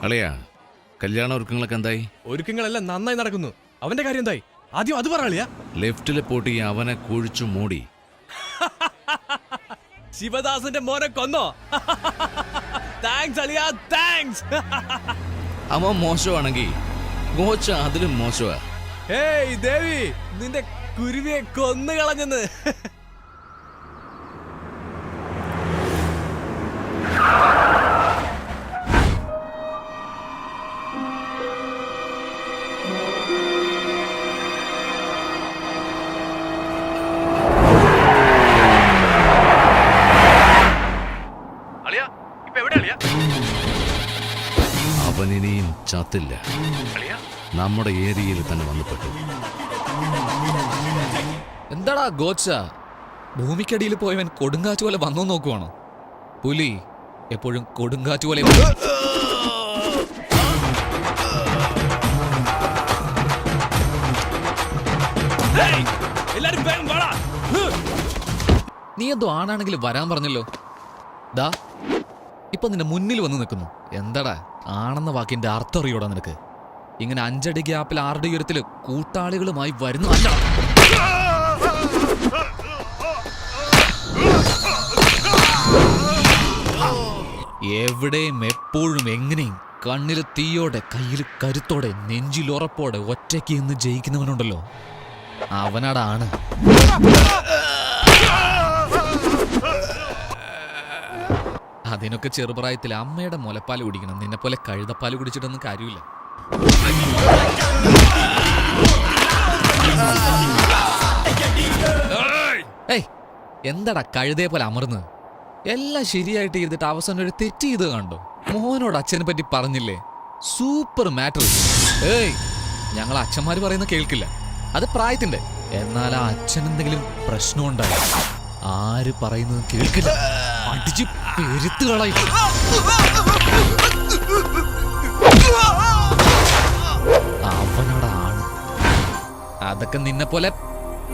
അളിയാ, കല്യാണ ഒരുക്കങ്ങളൊക്കെ എന്തായി? ഒരുക്കങ്ങളെല്ലാം നന്നായി നടക്കുന്നു. അവന്റെ കാര്യം എന്തായി? ആദ്യം അത് പറയാ. ലെഫ്റ്റിലെ പൊട്ടി അവനെ കുഴിച്ചു മൂടി. ശിവദാസന്റെ മോനെ കൊന്നോ? താങ്ക്സ് അളിയാ, താങ്ക്സ്. അവൻ മോശമാണെങ്കിൽ ഗോച്ച അതിലും മോശമാ. ഹേയ് ദേവി, നിന്റെ കുരുവിയെ കൊന്നു കളഞ്ഞെന്ന്. അവനിനിയും ചത്തില്ല. നമ്മുടെ ഏരിയയിൽ തന്നെ വന്നുപെട്ടു. എന്താടാ ഗോച്ച, ഭൂമിക്കടിയിൽ പോയവൻ കൊടുങ്കാറ്റ് പോലെ വന്നു നോക്കുവാണോ? പുലി എപ്പോഴും കൊടുങ്കാറ്റ് പോലെ. നീ എന്തോ ആണാണെങ്കിലും വരാൻ പറഞ്ഞല്ലോ. ദാ ഇപ്പൊ നിന്റെ മുന്നിൽ വന്ന് നിൽക്കുന്നു. എന്താടാ ആണെന്ന വാക്കിന്റെ അർത്ഥം അറിയോടാ നിനക്ക്? ഇങ്ങനെ 5 അടി ഗ്യാപ്പിൽ 6 അടി ഉയരത്തില് കൂട്ടാളികളുമായി വരുന്നു. അല്ല, എവിടെയും എപ്പോഴും എങ്ങനെയും കണ്ണില് തീയോടെ കയ്യില് കരുത്തോടെ നെഞ്ചിലുറപ്പോടെ ഒറ്റയ്ക്ക് ഇന്ന് ജയിക്കുന്നവനുണ്ടല്ലോ, അവനാടാണ്. അതിനൊക്കെ ചെറുപ്രായത്തിൽ അമ്മയുടെ മുലപ്പാല് കുടിക്കണം. നിന്നെ പോലെ കഴുതപ്പാല് കുടിച്ചിട്ടൊന്നും കാര്യമില്ല. ഏയ്, എന്താടാ കഴുതയെ പോലെ അമർന്ന്? എല്ലാം ശരിയായിട്ട് ചെയ്തിട്ട് അവസാനം ഒരു തെറ്റ് ചെയ്ത് കണ്ടോ? മോനോട് അച്ഛനെ പറ്റി പറഞ്ഞില്ലേ? Super matter. ഏയ്, ഞങ്ങൾ അച്ഛന്മാര് പറയുന്ന കേൾക്കില്ല, അത് പ്രായത്തിന്റെ. എന്നാൽ ആ അച്ഛൻ എന്തെങ്കിലും പ്രശ്നം ഉണ്ടായി ആര് പറയുന്നത് കേൾക്കില്ല, അടിച്ച് പെരുത്ത് കളയും. അവനോടാണ്. അതൊക്കെ നിന്നെ പോലെ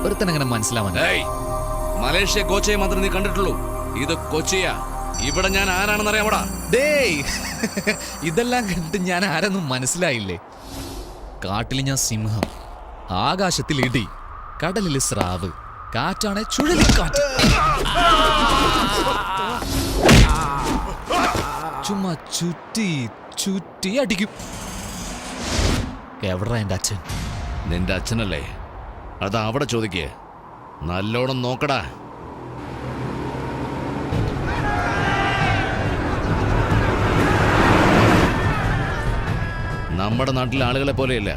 ഒരുത്തനെങ്ങനെ മനസ്സിലാവാൻ? മലേഷ്യ കോച്ചയെ മാത്രമേ നീ കണ്ടിട്ടുള്ളൂ. ഇത് കൊച്ചിയാ. ഇവിടെ ഞാൻ ആരാണെന്ന് അറിയാമോടാ? ഡേയ്, ഇതെല്ലാം കണ്ടിട്ട് ഞാൻ ആരെന്നും മനസ്സിലായില്ലേ? കാട്ടിൽ ഞാൻ സിംഹം, ആകാശത്തിൽ ഇടി, കടലിൽ സ്രാവ്, കാറ്റാണെ ചുഴലിക്കാറ്റ്. ചുമ്മാ ചുറ്റി ചുറ്റി അടിക്കും. എവിടാ എന്റെ അച്ഛൻ? നിന്റെ അച്ഛനല്ലേ? അത് അവിടെ ചോദിക്കേ. നല്ലോണം നോക്കടാ. നമ്മുടെ നാട്ടിലെ ആളുകളെ പോലെയല്ല,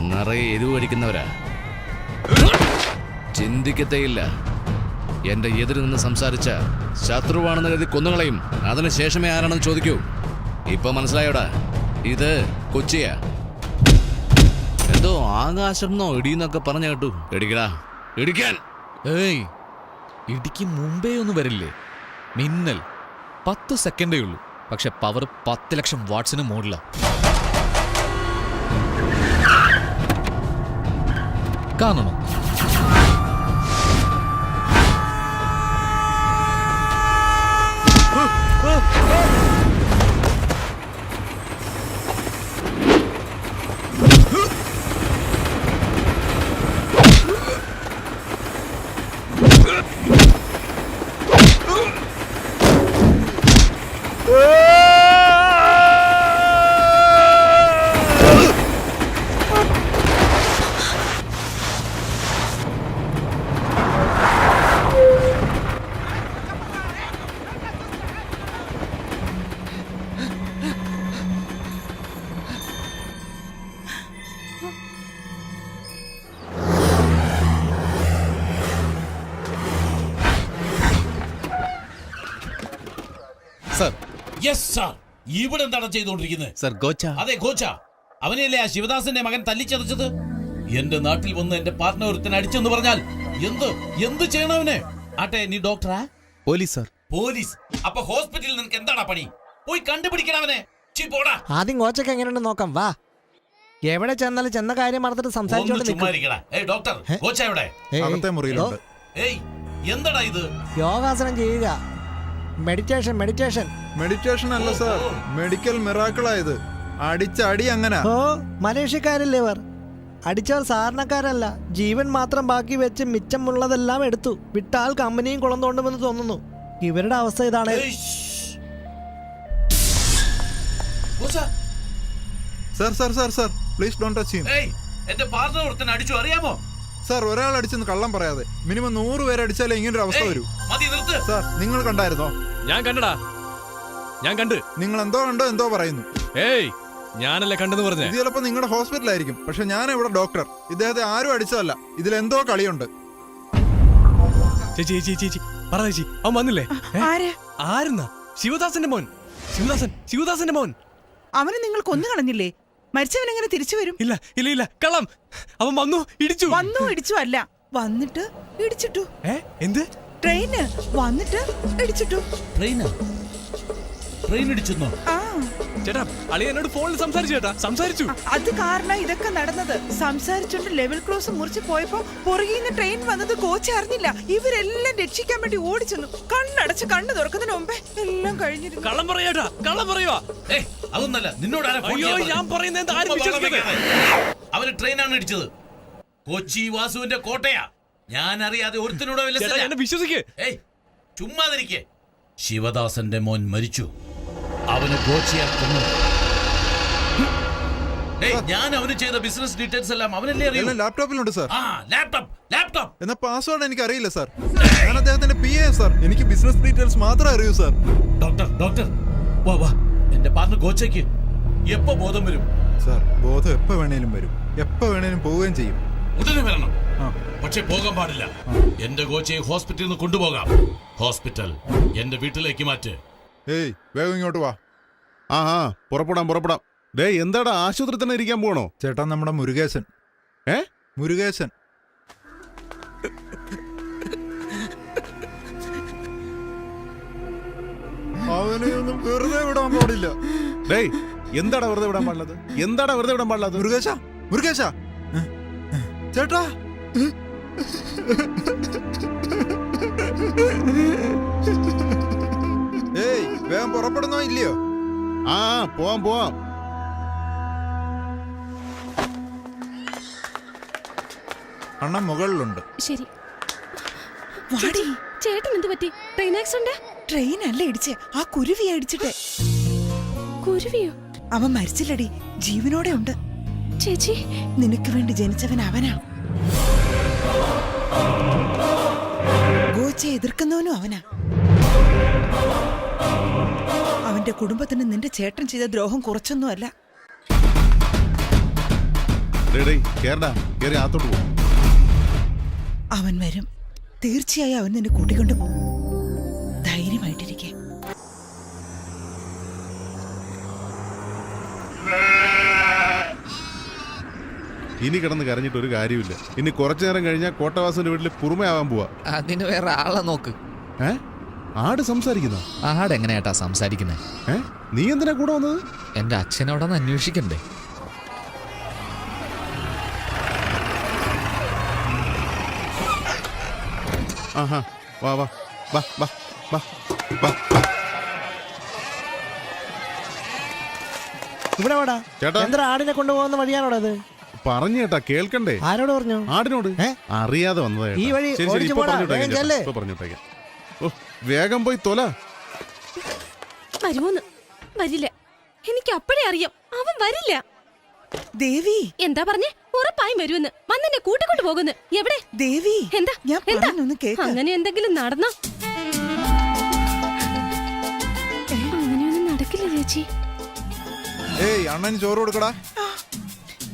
നിറയെ എരിവ് കഴിക്കുന്നവരാ. ചിന്തിക്കത്തേയില്ല. എന്റെ എതിര് നിന്ന് സംസാരിച്ച ശത്രുവാണെന്ന് കരുതി കൊന്നുകളയും. അതിനുശേഷമേ ആരാണെന്ന് ചോദിക്കൂ. ഇപ്പൊ മനസ്സിലായോടാ? ഇത് കൊച്ചിയാ. എന്തോ ആകാശം എന്നോ ഇടിയെന്നൊക്കെ പറഞ്ഞു കേട്ടു. ഇടിക്കടാ, ഇടിക്കാൻ. ഏയ്, ഇടിക്ക് മുമ്പേ ഒന്നും വരില്ലേ? മിന്നൽ 10 സെക്കൻഡേ ഉള്ളൂ, പക്ഷെ പവർ 10 ലക്ഷം വാട്ട്സിന് മുകളിലാ. കാണണോ? സർ. Yes sir. ഇവിടെ എന്താണ് ചെയ്തുകൊണ്ടിരിക്കുന്നത്? സർ, ഗോച്ച. അതെ, ഗോച്ച. അവനെയല്ലേ ആ ശിവദാസന്റെ മകൻ തല്ലിച്ചതച്ചത്? എന്റെ നാട്ടിൽ വന്ന് എന്റെ പാർട്ട്ണർ ഒരുത്തൻ അടിച്ചെന്ന് പറഞ്ഞാൽ എന്ത് ചെയ്യണം അവനെ? ആട്ടെ, നീ ഡോക്ടറാ? Police sir. പോലീസ്? അപ്പൊ ഹോസ്പിറ്റലിൽ നിനക്ക് എന്താണ് പണി? പോയി കണ്ടുപിടിക്കണം അവനെ. ആദ്യം കോച്ചൊക്കെ എങ്ങനെയുണ്ട് നോക്കാം, വാ. എവിടെ ചെന്നാലും ചെന്ന കാര്യം മറന്നിട്ട് സംസാരിച്ചോണ്ട് ഡോക്ടർ, കോച്ച എവിടെ? അകത്തെ മുറിയിലുണ്ട്. എന്താടാ ഇത്? യോഗാസനം ചെയ്യുക. Meditation meditation. മെഡിറ്റേഷൻ അല്ല സാർ, മെഡിക്കൽ മിറാക്കിളായത്. അടിച്ച അടി അങ്ങനെ. ഓ മലേഷ്യക്കാരല്ലേ ഇവർ? അടിച്ചവർ സാധാരണക്കാരല്ല. ജീവൻ മാത്രം ബാക്കി വെച്ച് മിച്ചമുള്ളതെല്ലാം എടുത്തു. വിട്ടാൽ കമ്പനിയും കുളം തോണ്ടുമെന്ന് തോന്നുന്നു. ഇവരുടെ അവസ്ഥ ഇതാണ്. Sir sir sir sir please don't touch him. എന്റെ പാർട്ണർ ഒരുത്തൻ അടിച്ചു അറിയാമോ? സാർ ഒരാൾ അടിച്ചെന്ന് കള്ളം പറയാതെ. മിനിമം 100 പേര് അടിച്ചാലേ ഇങ്ങനൊരു അവസ്ഥ വരൂ. മതി നിർത്ത്. സാർ നിങ്ങൾ കണ്ടായിരുന്നോ? ഞാൻ കണ്ടടാ, ഞാൻ കണ്ട്. നിങ്ങൾ എന്തോ കണ്ടോ എന്തോ പറയുന്നു. ഏയ് ഞാനല്ലേ കണ്ടെന്ന് പറഞ്ഞേ. ഇത് ചിലപ്പോ നിങ്ങളുടെ ഹോസ്പിറ്റലായിരിക്കും, പക്ഷെ ഞാൻ ഇവിടെ ഡോക്ടർ. ഇദ്ദേഹത്തെ ആരും അടിച്ചതല്ല. ഇതിലെന്തോ കളിയുണ്ട്. ചേച്ചി ചേച്ചി ചേച്ചി പറ ചേച്ചി, അവൻ വന്നില്ലേ? ആരെന്നാ? ശിവദാസന്റെ മോൻ. ശിവദാസന്റെ മോൻ. അവനെ നിങ്ങൾ കൊന്നു കളഞ്ഞില്ലേ? മരിച്ചവൻ എങ്ങനെ തിരിച്ചു വരും? ഇല്ല ഇല്ല ഇല്ല, കള്ളം. അവൻ വന്നു ഇടിച്ചു. വന്നു ഇടിച്ചു അല്ല, വന്നിട്ട് ഇടിച്ചിട്ടു. എന്ത്? ട്രെയിന് വന്നിട്ട് ഇടിച്ചിട്ടു. ട്രെയിൻ ഇടിച്ചെന്നോ? ആ ചേട്ടാ അളിയ എന്നോട് ഫോണിൽ സംസാരിച്ചു. ചേട്ടാ സംസാരിച്ചു. അത് കാരണം ഇതൊക്കെ നടന്നത്. സംസാരിച്ചോണ്ട് ലെവൽ ക്രോസ് മുറിച്ച് പോയപ്പോ പുറകിന്ന് ട്രെയിൻ വന്നത് കോച്ച് അറിഞ്ഞില്ല. ഇവരെല്ലാം രക്ഷിക്കാൻ വേണ്ടി ഓടിച്ചെന്നു. കണ്ണടച്ച് കണ്ണ് തുറക്കുന്നതിന് മുമ്പേ എല്ലാം കഴിഞ്ഞിരുന്നു. കള്ളം പറയാട്ടാ, കള്ളം പറയുവാ. അതൊന്നല്ല, നിന്നോട് അയ്യോ ഞാൻ പറയുന്നത് എന്താ ആരും വിശ്വസിക്കുന്നത്? അവന് ട്രെയിനാണ് ഇടിച്ചത്. കൊച്ചി വാസുവിന്റെ കോട്ടയാ. ഞാൻ അറിയാതെ ഒരുത്തിനോട് എന്നെ വിശ്വസിക്കേ. ചുമ്മാതിരിക്കേ. ശിവദാസന്റെ മോൻ മരിച്ചു. അവന് ഗോച്ചിയെ കൊന്നു. ഞാൻ അവന് ചെയ്ത ബിസിനസ് ഡീറ്റെയിൽസ് എല്ലാം അവനല്ലേ അറിയൂ. ലാപ്ടോപ്പിലുണ്ട് സാർ. ലാപ്ടോപ്പ് എന്നാ പാസ്വേഡ് എനിക്ക് അറിയില്ല സാർ. ഞാൻ അദ്ദേഹത്തിന്റെ PA സാർ. എനിക്ക് ബിസിനസ് ഡീറ്റെയിൽസ് മാത്രമേ അറിയൂ സാർ. ഡോക്ടർ വാ വാ. എന്റെ പാർട്ണർ ഗോച്ചയ്ക്ക് എപ്പോ ബോധം വരും? സാർ ബോധം എപ്പോ വേണേലും വരും, എപ്പോ വേണേലും പോവുകയും ചെയ്യും. ഉടനെ വരണം, പക്ഷെ പോകാൻ പാടില്ല. എന്റെ ഗോച്ചയെ ഹോസ്പിറ്റലിൽ നിന്ന് കൊണ്ടുപോകാം. ഹോസ്പിറ്റൽ എന്റെ വീട്ടിലേക്ക് മാറ്റ്. ഏയ് വേഗം ഇങ്ങോട്ട് വാ. ആ പുറപ്പെടാം. ദേ എന്താടാ, ആശുപത്രി തന്നെ ഇരിക്കാൻ പോകണോ? ചേട്ടാ നമ്മുടെ മുരുകേശൻ. മുരുകേശൻ. അവനെ ഒന്നും വെറുതെ വിടാൻ പാടില്ല. ഡേയ് എന്താടാ വെറുതെ വിടാൻ പാടില്ലാത്ത? മുരുകേശ ചേട്ടാ. ഏയ് വേഗം പുറപ്പെടുന്നോ ഇല്ലയോ? പോവാം. അണ്ണൻ മുകളിലുണ്ട്. ശരി. വാടി. ചേട്ടൻ എന്ത് പറ്റി? Train accident? ട്രെയിൻ അല്ല ഇടിച്ചേ, ആ കുരുവിയെ ഇടിച്ചിട്ടെ. കുരുവിയോ? അവൻ മരിച്ചില്ലടി, ജീവനോടെ ഉണ്ട്. ചേച്ചി നിനക്ക് വേണ്ടി ജനിച്ചവൻ അവനാ. ഗോച്ചയെ എതിർക്കുന്നവനും അവനാ. അവന്റെ കുടുംബത്തിന് നിന്റെ ചേട്ടൻ ചെയ്ത ദ്രോഹം കുറച്ചൊന്നും അല്ല. കേറി ആത്തോട്ട് പോ. അവൻ വരും, തീർച്ചയായും അവൻ നിന്നെ കൂട്ടിക്കൊണ്ടു പോകും. ധൈര്യമായിട്ടിരിക്കെ. ഇനി കിടന്ന് കരഞ്ഞിട്ട് ഒരു കാര്യമില്ല. ഇനി കുറച്ചു നേരം കഴിഞ്ഞാൽ കോട്ടവാസന്റെ വീട്ടിൽ കുറുമയാവാൻ പോവാ. അതിന് വേറെ ആളെ നോക്ക്. ആട് സംസാരിക്കുന്ന? ആട് എങ്ങനെയാട്ടാ സംസാരിക്കുന്നേ? നീ എന്തിനാ കൂടെ വന്നത്? എന്റെ അച്ഛനോടൊന്ന് അന്വേഷിക്കണ്ടേ? വാ. ഇവിടെ വാടാ. ചേട്ടാ. എന്താ ആടിനെ കൊണ്ടുപോകുന്ന വഴിയാണോടാ അത്? പറഞ്ഞു ചേട്ടാ, കേൾക്കണ്ടേ? ആരോട് പറഞ്ഞു? ആടിനോട്. അറിയാതെ വന്നതാ. ഈ വഴി ഓടിച്ചു പോടാ. വേഗം ചെല്ല്. പറഞ്ഞിട്ടേക്കാം. വേഗം പോയി തൊല. വരുമോന്ന്? വരില്ല. എനിക്ക് അപ്പഴേ അറിയാം അവൻ വരില്ല. ദേവി എന്താ പറഞ്ഞേ? ഉറപ്പായും വരുമെന്ന്. വന്നെന്നെ കൂട്ടിക്കൊണ്ട് പോകുന്നു. എവിടെ? ദേവി എന്താ? ഞാൻ പറയുന്നൊന്ന് കേക്ക്. അങ്ങനെ എന്തെങ്കിലും നടന്നോ? അങ്ങനെയൊന്നും നടക്കില്ല ചേച്ചി. ഏയ് അണ്ണന് ചോറ് കൊടുക്കടാ.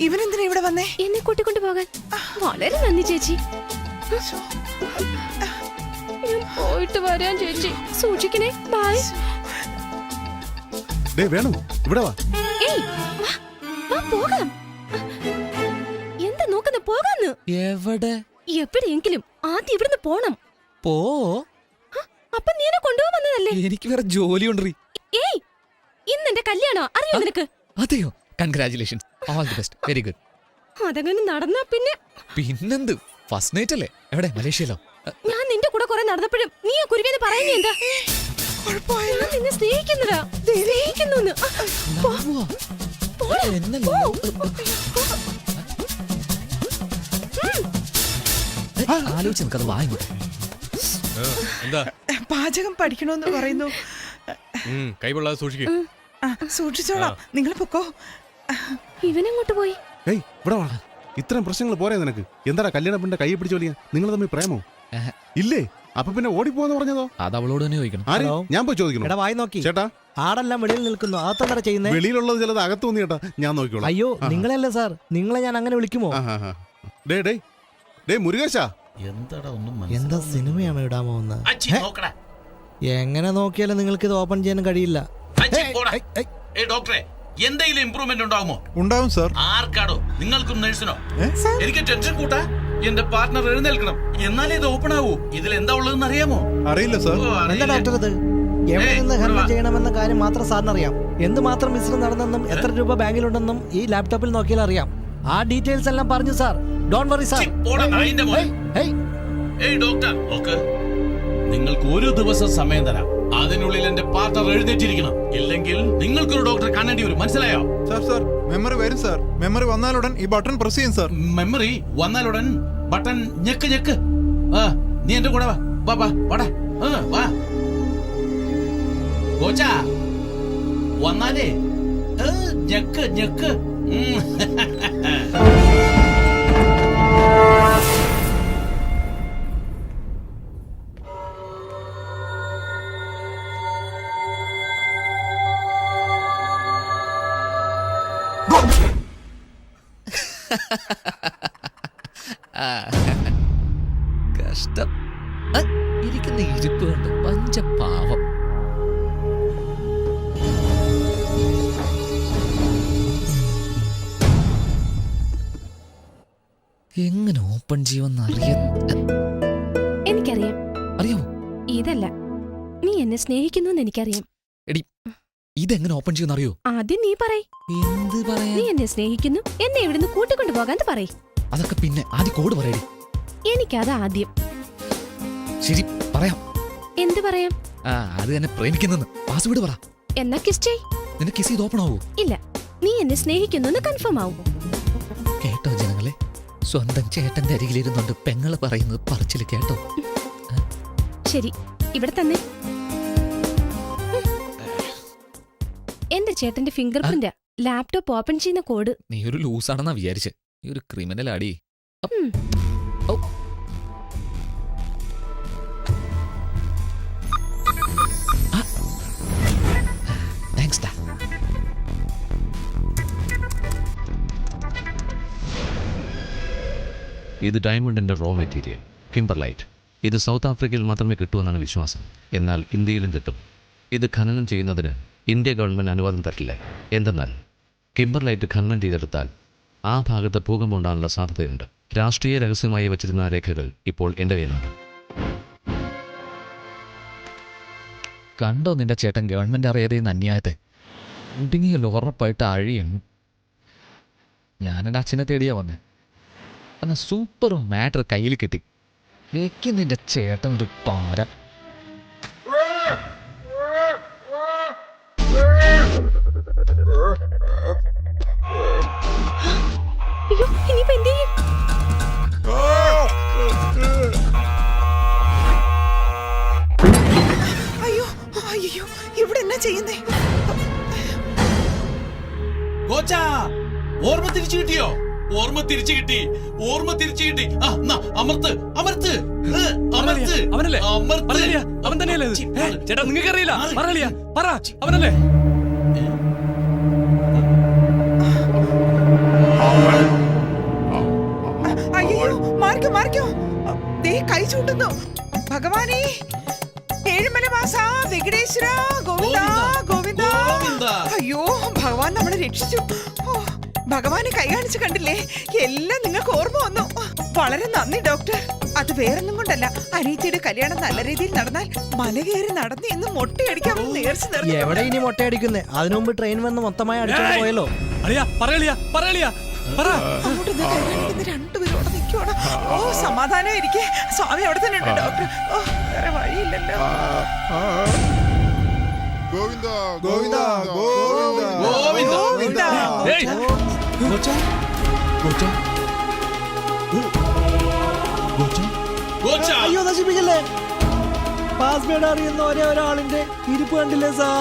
ഇവനെന്തിനാ ഇവിടെ വന്നേ? എന്നെ കൂട്ടിക്കൊണ്ട് പോകാൻ. വളരെ നന്ദി ചേച്ചി. ഞാൻ പോയിട്ട് വരാൻ ചേച്ചി. സൂക്ഷിക്കണേ. ബൈ. വേണു ഇവിടെ വാ. ഏയ് വാ പോകാം. എന്താ നോക്കുന്ന? പോകാന്ന്. എവിടെ? എവിടെയെങ്കിലും ആദ്യം ഇവിടുന്ന് പോണം. പോ. അപ്പൊ നീ എന്നെ കൊണ്ടുപോകാൻ വന്നതല്ലേ? എനിക്ക് വേറെ ജോലി ഉണ്ട്. ഏയ് ഇന്നെന്റെ കല്യാണോ? അറിയോ നിനക്ക്? അതെയോ? Congratulations. All the best. Very good. അതങ്ങനെ നടന്നാ പിന്നെന്ത്? ഫസ്റ്റ് നൈറ്റ് അല്ലേ? എവിടെ? മലേഷ്യയിലോ? ഞാൻ നിന്റെ കൂടെ കുറെ നടന്നപ്പോഴും നീ ആ കുരുവിന്ന് പറയുന്നേ എന്താ? കുഴപ്പമായല്ലോ. നിന്നെ സ്നേഹിക്കുന്നതാ, സ്നേഹിക്കുന്നു. ആലോചിച്ച് നിൽക്കാതെ വാങ്ങിക്കോട്ടെ. എന്താ പാചകം പഠിക്കണമെന്ന് പറയുന്നു. കൈകൊള്ളാതെ സൂക്ഷിക്കുക. ആ, സൂക്ഷിച്ചോളാം. നിങ്ങൾ പൊക്കോ. ഇവനെങ്ങോട്ട് പോയി? ഏയ് ഇവിടെ വാ. ഇത്രയും പ്രശ്നങ്ങൾ പോരെ നിനക്ക്? എന്താടാ കല്യാണ പെണ്ണിന്റെ കൈ പിടിച്ചു വലിയ? നിങ്ങൾ തമ്മിൽ പ്രേമോ ഇല്ലേ? അപ്പൊ പിന്നെ ഓടിപ്പോന്ന് പറഞ്ഞതോ? അത് അവളോട് തന്നെ ചോദിക്കണം. ആര്? ഹലോ? ഞാൻ പോയി ചോദിക്കണം. എടാ വായി നോക്കി. ചേട്ടാ ആടെല്ലാം വെളിയിൽ നിൽക്കുന്നു. അകത്തെന്താ ചെയ്യുന്നേ? വെളിയിലുള്ളത് ചിലത് അകത്ത് വന്നു ചേട്ടാ, ഞാൻ നോക്കിക്കോളാം. അയ്യോ നിങ്ങളല്ലേ സാർ, നിങ്ങളെ ഞാൻ അങ്ങനെ വിളിക്കുമോ? ഡേ ഡേ ഡേ മുരുകേശ, എന്താടാ ഒന്നും എന്താ സിനിമയാണോ ഇടാമോ എന്ന്? അച്ചി നോക്കടാ. എങ്ങനെ നോക്കിയാലും നിങ്ങൾക്ക് ഇത് ഓപ്പൺ ചെയ്യാൻ കഴിയില്ല. അച്ചി പോടാ. ഏയ് ഡോക്ടറെ, എന്തെങ്കിലും ഇംപ്രൂവ്മെന്റ് ഉണ്ടാകുമോ? ഉണ്ടാവും സാർ. ആർക്കാടോ? നിങ്ങൾക്കും നഴ്സിനോ? എനിക്ക് ടെൻഷൻ കൂട്ടാ. എന്റെ പാർട്ട്ണർ എഴുന്നേൽക്കണം, എന്നാലേ ഇത് ഓപ്പൺ ആവൂ. ഇതിൽ എന്താ ഉള്ളതെന്ന് അറിയാമോ? അറിയില്ല സാർ. ഓ, എന്താ അറിയില്ല. ഡോക്ടർ ഇത്? എവിടെ നിന്ന് ഹാൻഡിൽ ഇവിടെ വാ. ചെയ്യണമെന്ന കാര്യം മാത്രം സാറിന് അറിയാം. എന്ത് മാത്രം മിശ്രം നടന്നെന്നും എത്ര രൂപ ബാങ്കിലുണ്ടെന്നും ഈ ലാപ്ടോപ്പിൽ നോക്കിയാൽ അറിയാം. ആ ഡീറ്റെയിൽസ് എല്ലാം പറഞ്ഞു സാർ. Don't worry sir. ചി, പോടാ, നായിന്റെ മോനെ. ഏയ് ഡോക്ടർ, നോക്ക്. നിങ്ങൾക്ക് ഒരു ദിവസം സമയം തരാം. അതിനുള്ളിൽ എന്റെ പാർട്ണർ എഴുന്നേറ്റിരിക്കണം. ഇല്ലെങ്കിൽ നിങ്ങൾക്കൊരു ഡോക്ടറെ കാണേണ്ടി വരും. മനസ്സിലായോ? സാർ മെമ്മറി വരും സാർ. മെമ്മറി വന്നാലുടൻ ഈ ബട്ടൺ പ്രസ് ചെയ്യും സാർ. മെമ്മറി വന്നാലുടൻ ബട്ടൺ ഞെക്ക് ഞെക്ക്. ആ, നീ എന്റെ കൂടെ വാ. വാ വാ വാടാ. വാ കോച്ചാ, വന്നാലേ ഞെക്ക് ഞെക്ക്. കഷ്ടം. ഇരിക്കുന്ന ഇരിപ്പ് കണ്ട് പഞ്ചപാവം. എങ്ങനെ ഓപ്പൺ ചെയ്യുമെന്ന് എനിക്കറിയാം. അറിയാമോ? ഇതല്ല, നീ എന്നെ സ്നേഹിക്കുന്നു എനിക്കറിയാം. എടി, ഇതെങ്ങനെ ഓപ്പൺ ചെയ്യുമെന്ന് അറിയോ? ആദ്യം നീ പറയ്. എന്ത് പറയാ? നീ എന്നെ സ്നേഹിക്കുന്നു, എന്നെ ഇവിടുന്ന് കൂട്ടിക്കൊണ്ടു പോകാൻ പറയ്. അതൊക്കെ പിന്നെ ആദ്യം കോഡ് പറയടി. എനിക്കത് ആദ്യം. ശരി, പറയാം. എന്ത് പറയാം? അത് തന്നെ പ്രേമിക്കുന്നെന്ന്. പാസ്വേഡ് പറ. എന്നാ കിസ് ചെയ്. നിന്നെ കിസ് ചെയ്ത് ഓപ്പൺ ആവൂ? ഇല്ല, നീ എന്നെ സ്നേഹിക്കുന്നു കൺഫേം ആവും. കേട്ടോ ജനങ്ങളെ, സ്വന്തം ചേട്ടന്റെ അരികിലിരുന്നുണ്ട് പെങ്ങള് പറയുന്നത് പറച്ചില് കേട്ടോ. ശരി, ഇവിടെ തന്നെ. എന്റെ ചേട്ടന്റെ ഫിംഗർ പ്രിന്റ് ലാപ്ടോപ്പ് ഓപ്പൺ ചെയ്യുന്ന കോഡ്. നീ ഒരു ലൂസാണെന്നാ വിചാരിച്ച്. നീ ഒരു ക്രിമിനൽ ആടി. താങ്ക്സ് ഡാ. ഇത് ഡയമണ്ടിന്റെ റോ മെറ്റീരിയൽ, കിംബർലൈറ്റ്. ഇത് സൗത്ത് ആഫ്രിക്കയിൽ മാത്രമേ കിട്ടുമെന്നാണ് വിശ്വാസം. എന്നാൽ ഇന്ത്യയിലും കിട്ടും. ഇത് ഖനനം ചെയ്യുന്നതിന് ഇന്ത്യ ഗവൺമെൻറ് അനുവാദം തരില്ല. എന്തെന്നാൽ കിംബർലൈറ്റ് ഖനനം ചെയ്തെടുത്താൽ ആ ഭാഗത്ത് ഭൂകമ്പം ഉണ്ടാകാനുള്ള സാധ്യതയുണ്ട്. രാഷ്ട്രീയ രഹസ്യമായി വച്ചിരുന്ന രേഖകൾ ഇപ്പോൾ എൻ്റെ കയ്യിലുണ്ട്. കണ്ടോ നിന്റെ ചേട്ടൻ ഗവൺമെന്റ് അറിയാതെ അന്യായത്തെ? ഉടുങ്ങിയല്ലോ, ഉറപ്പായിട്ട് അഴിയും. ഞാനെൻ്റെ അച്ഛനെ തേടിയാ വന്നേ. എന്നാൽ സൂപ്പർ മാറ്റർ കയ്യിൽ കിട്ടി. വെക്ക് നിന്റെ ചേട്ടൻ ഒരു പാര. അയ്യോ, ഇനിയിപ്പോ എന്ത് ചെയ്യും? അയ്യോ അയ്യോ, ഇവിടെ എന്നാ ചെയ്യുന്നേ? കോച്ചാ, ഓർമ്മ തിരിച്ചു കിട്ടിയോ? ഓർമ്മ തിരിച്ചു കിട്ടി. ഓർമ്മ തിരിച്ചു കിട്ടി. ആ, നാ, അമർത്ത് അമർത്ത് അമർത്ത്. അവനല്ലേ? അമർത്ത്. പറയലിയ, അവൻ തന്നെയല്ലേ ഇത്? ചേട്ടാ നിങ്ങൾക്ക് അറിയില്ല? പറയലിയ, പറ, അവനല്ലേ? അയ്യോ, മാറിക്കോ മാറിക്കോ. ദേ കൈ ചൂണ്ടുന്നു. ഭഗവാനേ, ഏഴുമല വാസ വെങ്കടേശ്വര ഗോവിന്ദ ഗോവിന്ദ. ഗോവിന്ദ. അയ്യോ, ഭഗവാൻ നമ്മളെ രക്ഷിച്ചു. ഓ, ഭഗവാനെ കൈ കാണിച്ച് കണ്ടില്ലേ? എല്ലാം നിങ്ങൾക്ക് ഓർമ്മ വന്നു. വളരെ നന്ദി ഡോക്ടർ. അത് വേറൊന്നും കൊണ്ടല്ല, അനീത്തിയുടെ കല്യാണം നല്ല രീതിയിൽ നടന്നാൽ മല കയറി നടന്ന് ഇന്ന് മൊട്ടയടിക്കാമെന്ന് നേർച്ച നേർന്നു. എവിടെ ഇനി മൊട്ടയടിക്കുന്നേ? അതിനു മുമ്പ് ട്രെയിൻ വന്ന് മൊത്തമായി അടിച്ചോണ്ട് പോയല്ലോ. അറിയാ, പറയലിയ, പറയലിയ, പറ. അങ്ങോട്ട് ഇത് കൈ കാണിക്കുന്ന രണ്ടുപേരും അവിടെ നിൽക്കുവാണ്. ഓ, സമാധാനം ഇരിക്കെ. സ്വാമി അവിടെ തന്നെ ഉണ്ട് ഡോക്ടർ. ഓ, വേറെ വഴിയില്ലല്ലോ. ഗോവിന്ദ ഗോവിന്ദ ഗോവിന്ദ ഗോവിന്ദ. ഏയ്, ഗോച്ച. അയ്യോ നശിപ്പിക്കല്ലേ പാസ്വേഡ് അറിയുന്ന ഒരേ ഒരാളിന്റെ ഇരിപ്പ് കണ്ടില്ലേ സാർ